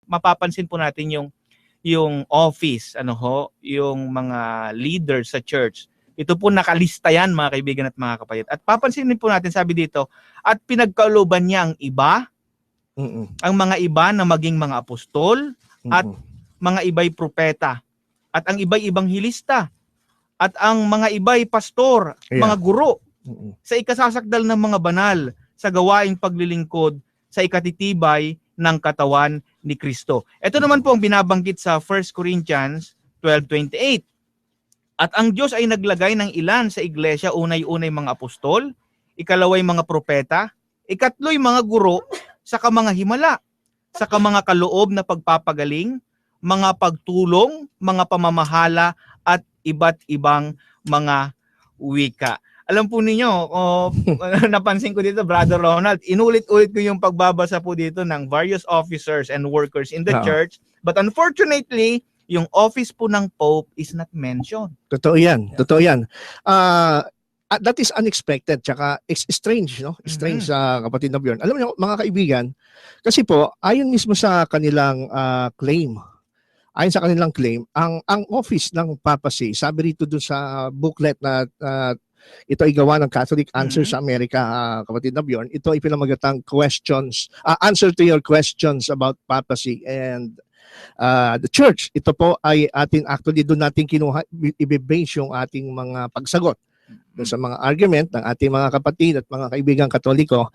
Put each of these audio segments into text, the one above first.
mapapansin po natin yung office, yung mga leaders sa church. Ito po nakalista yan, mga kaibigan at mga kapatid. At papansinin po natin, sabi dito, at pinagkalooban niya ang iba, ang mga iba na maging mga apostol, at mga iba'y propeta, at ang iba'y ibanghilista, at ang mga iba'y pastor, mga guro, sa ikasasakdal ng mga banal, sa gawaing paglilingkod, sa ikatitibay ng katawan ni Kristo. Ito naman po ang binabanggit sa 1 Corinthians 12:28. At ang Diyos ay naglagay ng ilan sa iglesia, unay-unay mga apostol, ikalaway mga propeta, ikatloy mga guro, saka mga himala, saka mga kaloob na pagpapagaling, mga pagtulong, mga pamamahala, at iba't ibang mga wika. Alam po ninyo, napansin ko dito, Brother Ronald, inulit-ulit ko yung pagbabasa po dito ng various officers and workers in the church. But unfortunately, yung office po ng Pope is not mentioned. Totoo yan. Totoo yan. That is unexpected. Tsaka strange, no? Strange sa kapatid na Bjorn. Alam niyo, mga kaibigan, kasi po, ayon mismo sa kanilang claim, ang office ng papacy, sabi rito dun sa booklet na ito ay gawa ng Catholic Answers sa Amerika, kapatid na Bjorn, ito ay pinamagatang questions, answer to your questions about papacy and the church. Ito po ay actually doon natin kinuha, i-base yung ating mga pagsagot doon sa mga argument ng ating mga kapatid at mga kaibigang Katoliko.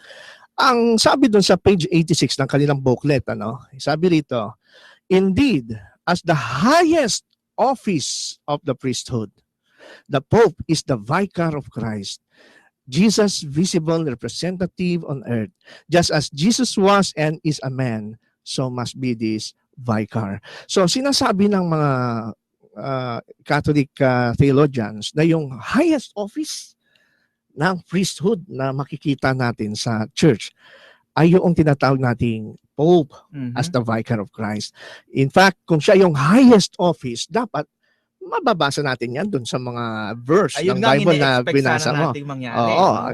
Ang sabi doon sa page 86 ng kanilang booklet, sabi rito, indeed, as the highest office of the priesthood, the Pope is the vicar of Christ, Jesus' visible representative on earth. Just as Jesus was and is a man, so must be this vicar. So sinasabi ng mga Catholic theologians na yung highest office ng priesthood na makikita natin sa church ay yung tinatawag nating Pope as the vicar of Christ. In fact, kung siya yung highest office, dapat mababasa natin yan dun sa mga verse ng Bible na binasa mo.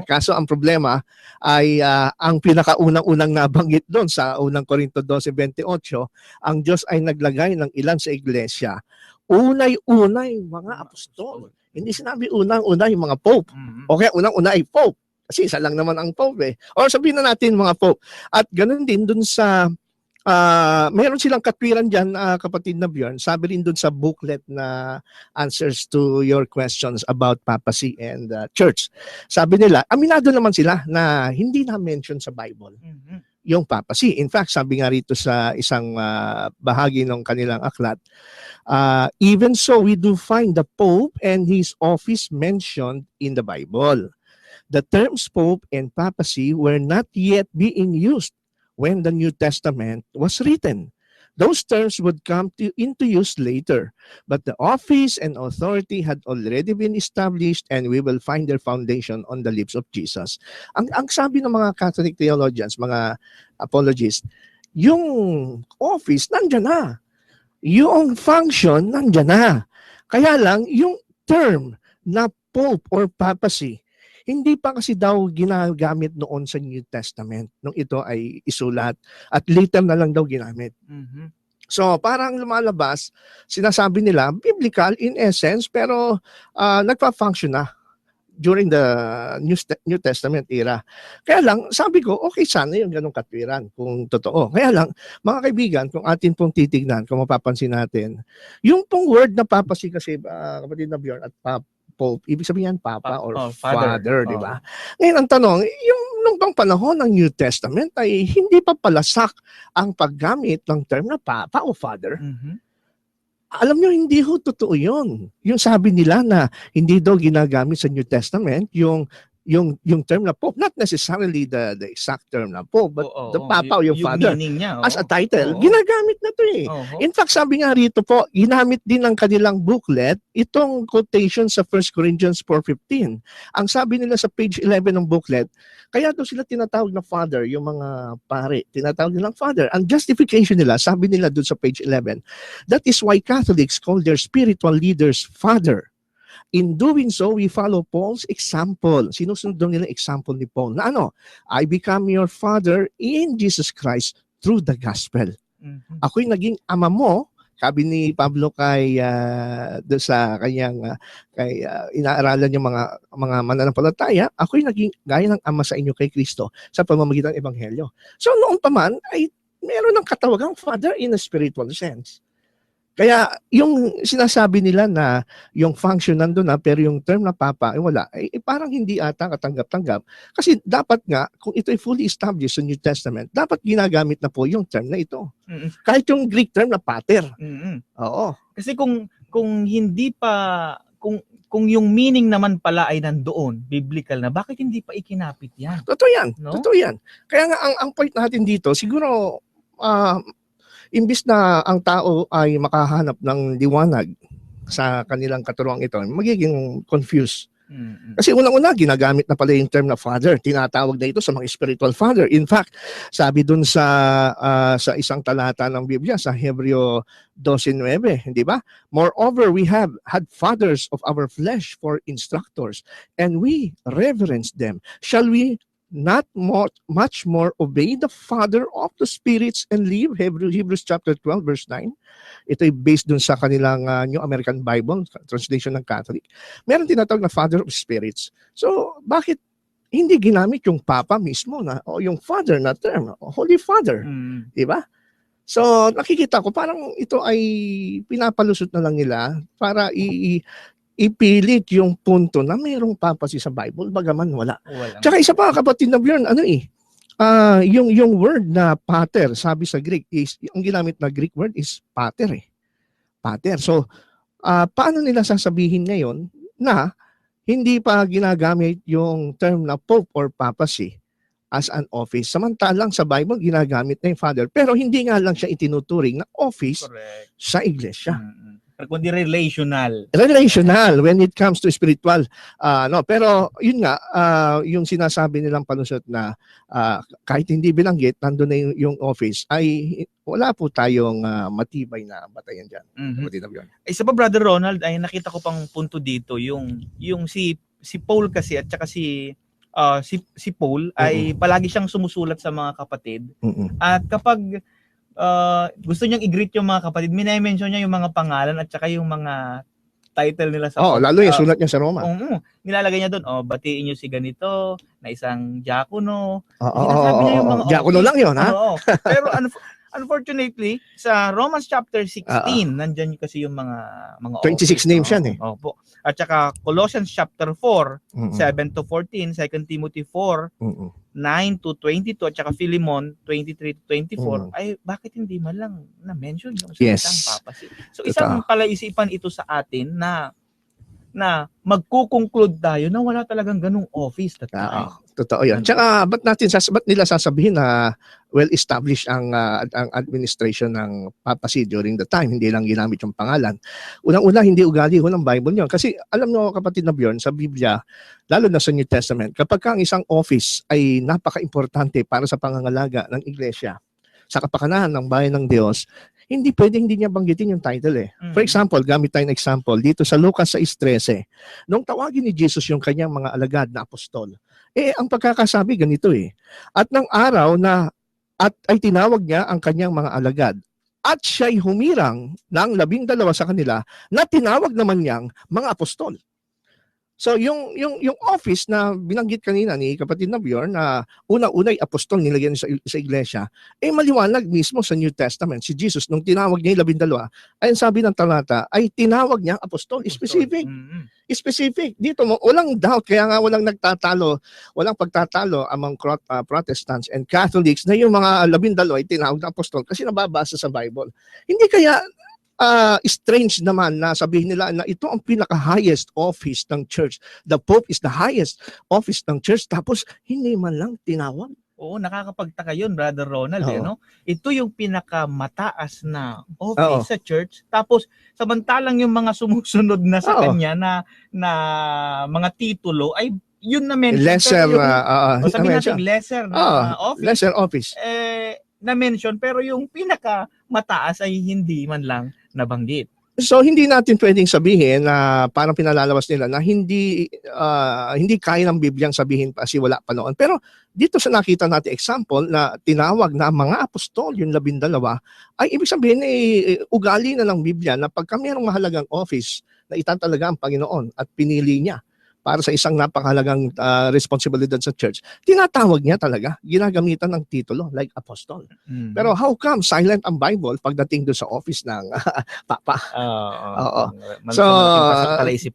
Kaso ang problema ay ang pinakaunang-unang nabanggit doon sa unang Korinto 12:28, ang Diyos ay naglagay ng ilan sa iglesia. Unay-unay mga apostol. Hindi sinabi unang-una yung mga pope. Okay, unang-una ay pope. Kasi isa lang naman ang pope O sabihin na natin mga pope. At ganun din dun sa mayroon silang katwiran dyan, kapatid na Bjorn. Sabi rin dun sa booklet na answers to your questions about papacy and church. Sabi nila, aminado naman sila na hindi na-mention sa Bible yung papacy. In fact, sabi nga rito sa isang bahagi ng kanilang aklat, even so, we do find the Pope and his office mentioned in the Bible. The terms Pope and papacy were not yet being used when the New Testament was written. Those terms would come into use later, but the office and authority had already been established and we will find their foundation on the lips of Jesus. Ang sabi ng mga Catholic theologians, mga apologists, yung office nandiyan na. Yung function nandiyan na. Kaya lang, yung term na Pope or papacy, hindi pa kasi daw ginagamit noon sa New Testament nung ito ay isulat at later na lang daw ginamit. So parang lumalabas, sinasabi nila, biblical in essence, pero nagpa-function na during the New Testament era. Kaya lang, sabi ko, okay sana yung ganong katwiran kung totoo. Kaya lang, mga kaibigan, kung atin pong titignan, kung mapapansin natin, yung pong word na papacy kasi, kapatid na Bjorn at Pope, ibig sabihin Papa or Father, di ba? Ngayon ang tanong, yung nung bang panahon ng New Testament ay hindi pa palasak ang paggamit ng term na Papa o Father? Alam nyo, hindi ho totoo yun. Yung sabi nila na hindi daw ginagamit sa New Testament, yung term na Pope, not necessarily the exact term na Pope, but the Papa o yung Father, niya, as a title, ginagamit na to In fact, sabi nga rito po, ginamit din ng kanilang booklet itong quotation sa 1 Corinthians 4:15. Ang sabi nila sa page 11 ng booklet, kaya daw sila tinatawag na Father, yung mga pare, tinatawag nilang Father. Ang justification nila, sabi nila doon sa page 11, that is why Catholics call their spiritual leaders Father. In doing so, we follow Paul's example. Sinusunod daw nila example ni Paul na I become your father in Jesus Christ through the gospel. Mhm. Ako'y naging ama mo, sabi ni Pablo kay doon sa kanyang inaaralan yung mga mananampalataya, ako'y naging gaya ng ama sa inyo kay Kristo sa pamamagitan ng ebanghelyo. So noon pa man ay meron ng katawagang father in a spiritual sense. Kaya yung sinasabi nila na yung function nandun na pero yung term na papa ay wala, parang hindi ata katanggap-tanggap. Kasi dapat nga, kung ito ay fully established sa New Testament, dapat ginagamit na po yung term na ito. Mm. Kahit yung Greek term na pater. Mm. Oo. Kasi kung hindi pa kung yung meaning naman pala ay nandoon, biblical na, bakit hindi pa ikinapit yan? Totoo yan. No? Totoo yan. Kaya nga ang point natin dito, siguro imbis na ang tao ay makahanap ng liwanag sa kanilang katuruang ito, magiging confused. Mm. Kasi unang-una, ginagamit na pala yung term na father. Tinatawag na ito sa mga spiritual father. In fact, sabi dun sa isang talata ng Biblia, sa Hebreo 12:9, hindi ba? Moreover, we have had fathers of our flesh for instructors, and we reverence them. Shall we not much more obey the Father of the spirits and live? Hebrews chapter 12 verse 9. Ito ay based dun sa kanilang New American Bible, translation ng Catholic. Meron tinatawag na Father of Spirits. So, bakit hindi ginamit yung Papa mismo na o yung Father na term, Holy Father, Mm. di ba? So, nakikita ko parang ito ay pinapalusot na lang nila para ipilit yung punto na mayroong papasi sa Bible, bagaman wala. Walang. Tsaka isa pa, kapatid na Bjorn, yung word na pater, sabi sa Greek, ang ginamit na Greek word is pater eh. Pater. So, paano nila sasabihin ngayon na hindi pa ginagamit yung term na Pope or papacy as an office? Samantalang sa Bible, ginagamit na yung Father. Pero hindi nga lang siya itinuturing na office Correct. sa iglesia. Mm. Kundi relational. Relational when it comes to spiritual. No, pero yun nga, yung sinasabi nilang palusot na kahit hindi binanggit, nandun na yung office, ay wala po tayong matibay na batayan dyan. Mhm. Yun. Isa pa, Brother Ronald, ay nakita ko pang punto dito, yung si Paul kasi at saka si Paul ay palagi siyang sumusulat sa mga kapatid. Mm-mm. At kapag gusto niyang i-greet yung mga kapatid, minay-mention niya yung mga pangalan at saka yung mga title nila sa Lalo yung sulat niya sa Roma. Nilalagay niya doon, batiin niyo si ganito na isang diakono. Oo, Sinasabi niya yung mga diakono lang yun, ha? Oo. Pero unfortunately, sa Romans chapter 16, nandyan kasi yung mga 26 names yan eh. Opo. At saka Colossians chapter 4, Mm-mm. 7 to 14, 2 Timothy 4, Mm-mm. 9 to 22, at saka Philemon 23 to 24, Mm. ay bakit hindi man lang na-mention yung Yes. salitang papacy? So Totoo. isang palaisipan ito sa atin na magkukonclude tayo na wala talagang ganung office that time. Totoo yan. Tsaka, ba't nila sasabihin na well-established ang administration ng papacy during the time, hindi lang ginamit yung pangalan. Unang-una, hindi ugali ho ng Bible yun. Kasi alam nyo, kapatid na Bjorn, sa Biblia, lalo na sa New Testament, kapag ang isang office ay napaka-importante para sa pangangalaga ng iglesia, sa kapakanan ng bayan ng Diyos, hindi pwedeng hindi niya banggitin yung title eh. For example, gamit tayo ng example, dito sa Lucas 6:13, nung tawagin ni Jesus yung kanyang mga alagad na apostol, ang pagkakasabi ganito eh. At ng araw na ay tinawag niya ang kanyang mga alagad, at siya'y humirang ng 12 sa kanila na tinawag naman niyang mga apostol. So yung office na binanggit kanina ni kapatid na Bjorn na una-unay apostol nilagyan sa iglesia, maliwanag mismo sa New Testament. Si Jesus, nung tinawag niya yung 12, ay sabi ng talata, ay tinawag niya apostol. Specific. Specific. Dito, walang doubt. Kaya nga walang pagtatalo among Protestants and Catholics na yung mga 12 ay tinawag na apostol kasi nababasa sa Bible. Hindi kaya strange naman na sabihin nila na ito ang pinaka-highest office ng church. The Pope is the highest office ng church, tapos hindi man lang tinawag. Oo, nakakapagtaka yun, Brother Ronald. No? Ito yung pinakamataas na office sa church. Tapos, samantalang yung mga sumusunod na sa kanya na mga titulo ay yun na mention. Lesser, sabihin natin, lesser na office. Lesser office. Na mention, pero yung pinakamataas ay hindi man lang nabanggit. So hindi natin pwedeng sabihin na parang pinalalabas nila na hindi kaya ng Bibliang sabihin pa kasi wala pa noon. Pero dito sa nakita natin example na tinawag na mga apostol, yung 12, ay ibig sabihin ugali na ng Biblia na pagka mayroong mahalagang office na itatalaga ang Panginoon at pinili niya para sa isang napakahalagang responsibilidad sa church, tinatawag niya talaga, ginagamitan ng titulo like apostol. Pero how come silent ang Bible pagdating doon sa office ng Papa? Oo. So,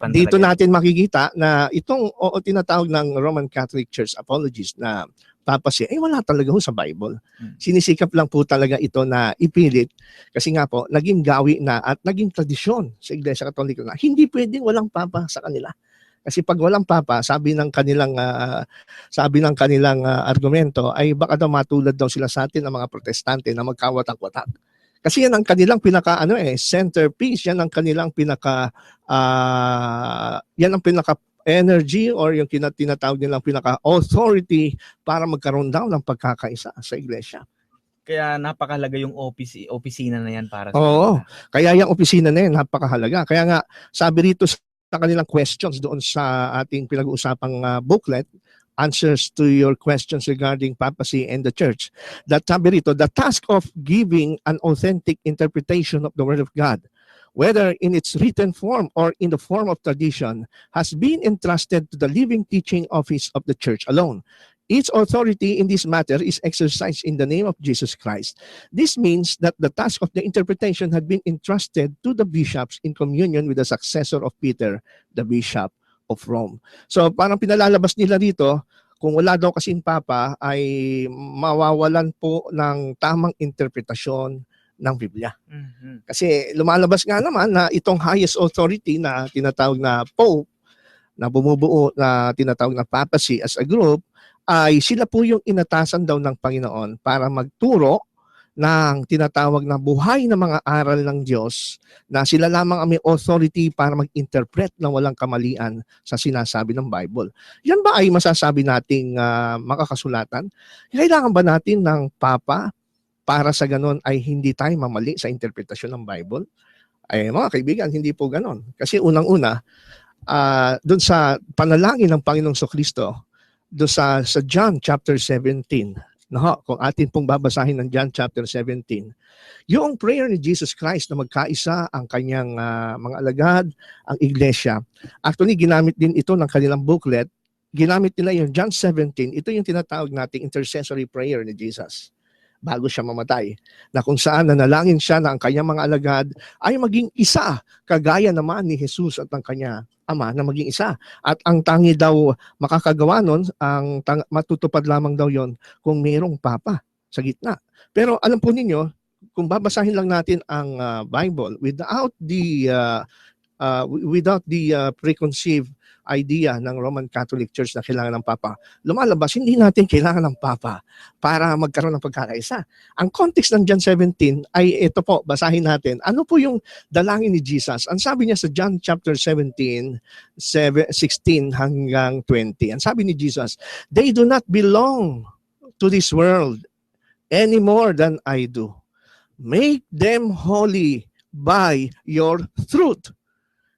dito natin makikita na itong tinatawag ng Roman Catholic Church apologist na papacy, wala talaga ho sa Bible. Sinisikap lang po talaga ito na ipilit kasi nga po, naging gawi na at naging tradisyon sa Iglesia Katolika na hindi pwedeng walang Papa sa kanila. Kasi pag walang Papa, sabi ng kanilang argumento ay baka daw matulad daw sila sa atin ng mga protestante na magkawatak-watak. Kasi yan ang kanilang centerpiece, yan ang kanilang pinaka energy or yung tinatawag nilang pinaka authority para magkaroon daw ng pagkakaisa sa iglesia. Kaya napakahalaga yung opisina na yan para sa kanila. Kaya yung opisina na yan napakahalaga. Kaya nga sabi rito sa kanilang questions doon sa ating pinag-uusapang booklet, answers to your questions regarding papacy and the church. That sabi rito, the task of giving an authentic interpretation of the Word of God, whether in its written form or in the form of tradition, has been entrusted to the living teaching office of the church alone. Each authority in this matter is exercised in the name of Jesus Christ. This means that the task of the interpretation had been entrusted to the bishops in communion with the successor of Peter, the Bishop of Rome. So parang pinalalabas nila dito, kung wala daw kasing Papa, ay mawawalan po ng tamang interpretasyon ng Biblia. Kasi lumalabas nga naman na itong highest authority na tinatawag na Pope, na bumubuo na tinatawag na papacy as a group, ay sila po yung inatasan daw ng Panginoon para magturo ng tinatawag na buhay na mga aral ng Diyos na sila lamang ang may authority para mag-interpret ng walang kamalian sa sinasabi ng Bible. Yan ba ay masasabi nating makakasulatan? Kailangan ba natin ng Papa para sa ganon ay hindi tayo mamali sa interpretasyon ng Bible? Ay mga kaibigan, hindi po ganon. Kasi unang-una, doon sa panalangin ng Panginoong Kristo, doon sa John chapter 17, kung atin pong babasahin ng John chapter 17, yung prayer ni Jesus Christ na magkaisa ang kanyang mga alagad, ang iglesia. Actually, ginamit din ito ng kanilang booklet. Ginamit nila yung John 17. Ito yung tinatawag nating intercessory prayer ni Jesus bago siya mamatay, na kung saan nanalangin siya na ang kanyang mga alagad ay maging isa, kagaya naman ni Jesus at ang kanya Ama na maging isa. At ang tangi daw makakagawa nun, matutupad lamang daw yon kung mayroong Papa sa gitna. Pero alam po ninyo, kung babasahin lang natin ang Bible without the preconceived idea ng Roman Catholic Church na kailangan ng Papa, lumalabas, hindi natin kailangan ng Papa para magkaroon ng pagkakaisa. Ang context ng John 17 ay ito po, basahin natin. Ano po yung dalangin ni Jesus? Ang sabi niya sa John chapter 17, 16 hanggang 20. Ang sabi ni Jesus, they do not belong to this world any more than I do. Make them holy by your truth.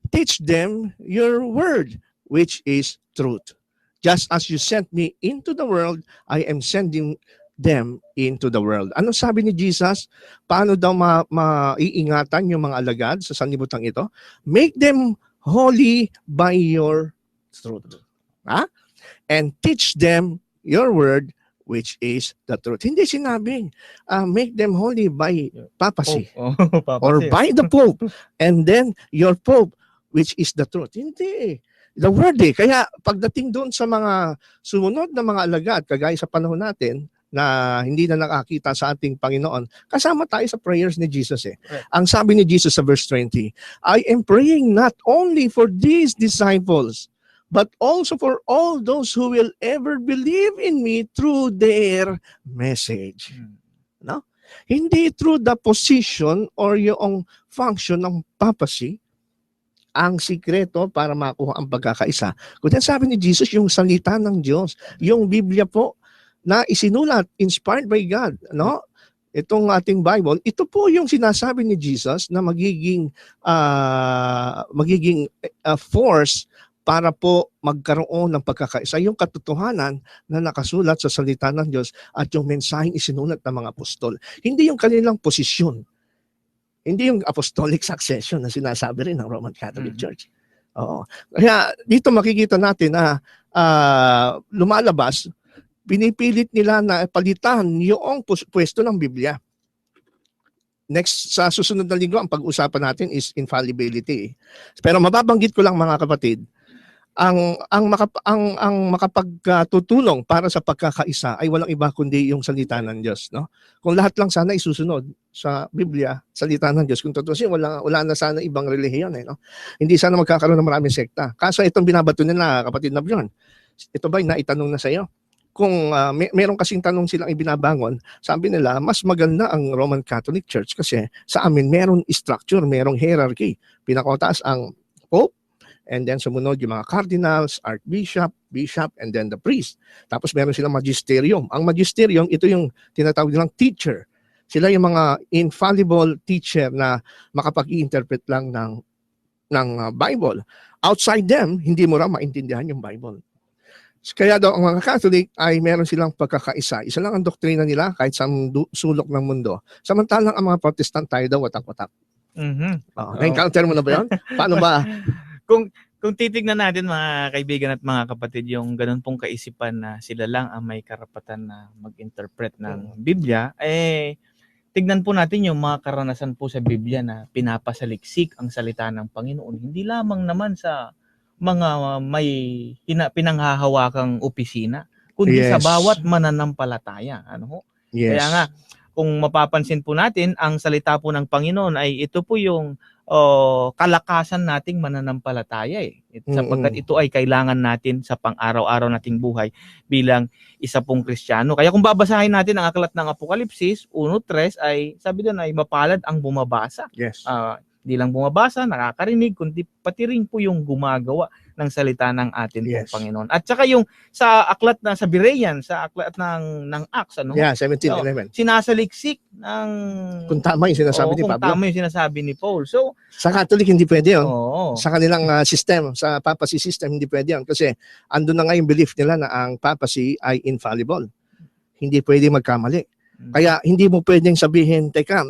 Teach them your word, which is truth. Just as you sent me into the world, I am sending them into the world. Ano sabi ni Jesus? Paano daw maiingatan yung mga alagad sa sanlibutan ito? Make them holy by your truth. And teach them your word, which is the truth. Hindi sinabing, make them holy by papacy. Or by the Pope. And then your Pope, which is the truth. Hindi. The word Kaya pagdating doon sa mga sumunod na mga alagad, kagaya sa panahon natin, na hindi na nakakita sa ating Panginoon, kasama tayo sa prayers ni Jesus Right. Ang sabi ni Jesus sa verse 20, I am praying not only for these disciples, but also for all those who will ever believe in me through their message. No? Hindi through the position or yung function ng papacy, ang sikreto para makuha ang pagkakaisa. Kung sabi ni Jesus, yung salita ng Diyos, yung Biblia po na isinulat, inspired by God, no? itong ating Bible, ito po yung sinasabi ni Jesus na magiging force para po magkaroon ng pagkakaisa, yung katotohanan na nakasulat sa salita ng Diyos at yung mensaheng isinulat ng mga apostol. Hindi yung kanilang posisyon. Hindi yung apostolic succession na sinasabi rin ng Roman Catholic Church. Oo. Kaya dito makikita natin na lumalabas, pinipilit nila na palitan yung pwesto ng Biblia. Next, sa susunod na linggo, ang pag-usapan natin is infallibility. Pero mababanggit ko lang mga kapatid, ang makapagtutulong para sa pagkakaisa ay walang iba kundi yung salita ng Diyos, no? Kung lahat lang sana isusunod sa Biblia, salita ng Diyos, kung tutusin, wala na sana ibang relihiyon, no? Hindi sana magkakaroon ng maraming sekta. Kaso itong binabato nila, kapatid na Bjorn, ito ba naitanong na sa iyo? Kung meron kasing tanong silang ibinabangon, sabi nila, mas maganda ang Roman Catholic Church kasi sa amin meron structure, merong hierarchy. Pinakataas ang Pope, and then sumunod yung mga cardinals, archbishop, bishop, and then the priest. Tapos meron silang magisterium. Ang magisterium, ito yung tinatawag nilang teacher. Sila yung mga infallible teacher na makapag-i-interpret lang ng Bible. Outside them, hindi mo raw maintindihan yung Bible. Kaya daw ang mga Catholic ay meron silang pagkakaisa. Isa lang ang doktrina nila kahit sa sulok ng mundo. Samantalang ang mga Protestant tayo daw watak-watak. Na-encounter mo na ba yun? Paano ba? Kung titignan natin mga kaibigan at mga kapatid, yung ganun pong kaisipan na sila lang ang may karapatan na mag-interpret ng Biblia, tignan po natin yung mga karanasan po sa Biblia na pinapasaliksik ang salita ng Panginoon. Hindi lamang naman sa mga may pinanghahawakang opisina, kundi sa bawat mananampalataya. Yes. Kaya nga, kung mapapansin po natin, ang salita po ng Panginoon ay ito po yung kalakasan nating mananampalataya. Sapagkat ito ay kailangan natin sa pang-araw-araw nating buhay bilang isa pong Kristiyano. Kaya kung babasahin natin ang aklat ng Apokalipsis 1:3 ay sabi doon ay mapalad ang bumabasa. Yes. Di lang bumabasa, nakakarinig, kundi pati rin po yung gumagawa ng salita ng atin pong Panginoon. At saka yung sa aklat na sa Berean, sa aklat ng Acts, 17:11. Sinasaliksik ng kung tama yung sinasabi ni Pablo. Kung tama yung sinasabi ni Paul. So, sa Catholic hindi pwede yun. Oo. Sa kanilang system, sa papacy system hindi pwede yun kasi andun na nga yung belief nila na ang papacy ay infallible. Hindi pwede magkamali. Kaya hindi mo pwedeng sabihin, teka,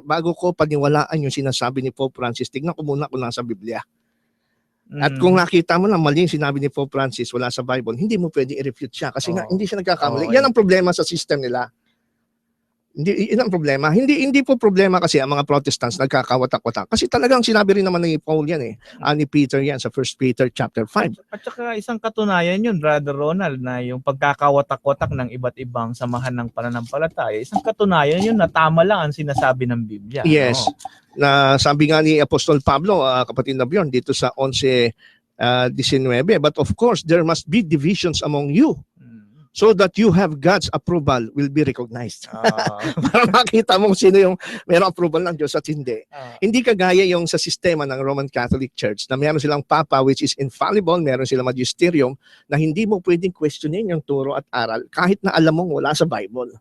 bago ko paniwalaan yung sinasabi ni Pope Francis, tignan ko muna kung nasa Biblia. At kung nakita mo na mali yung sinabi ni Pope Francis, wala sa Bible, hindi mo pwedeng i-refute siya kasi nga hindi siya nagkakamali. Yan ang problema sa system nila. Hindi, yun ang problema. Hindi po problema kasi ang mga Protestants nagkakawatak-watak. Kasi talagang sinabi rin naman ni Paul yan ni Peter yan sa 1 Peter chapter 5. At saka isang katunayan yun, Brother Ronald, na yung pagkakawatak-watak ng iba't ibang samahan ng pananampalataya, isang katunayan yun na tama lang ang sinasabi ng Biblia. Yes. Na sabi nga ni Apostol Pablo, kapatid na Bjorn, dito sa 11:19, but of course, there must be divisions among you, so that you have God's approval will be recognized. Para makita mo sino yung mayroong approval ng Diyos at hindi. Hindi kagaya yung sa sistema ng Roman Catholic Church na meron silang Papa which is infallible, meron silang magisterium na hindi mo pwedeng questionin yung turo at aral kahit na alam mong wala sa Bible.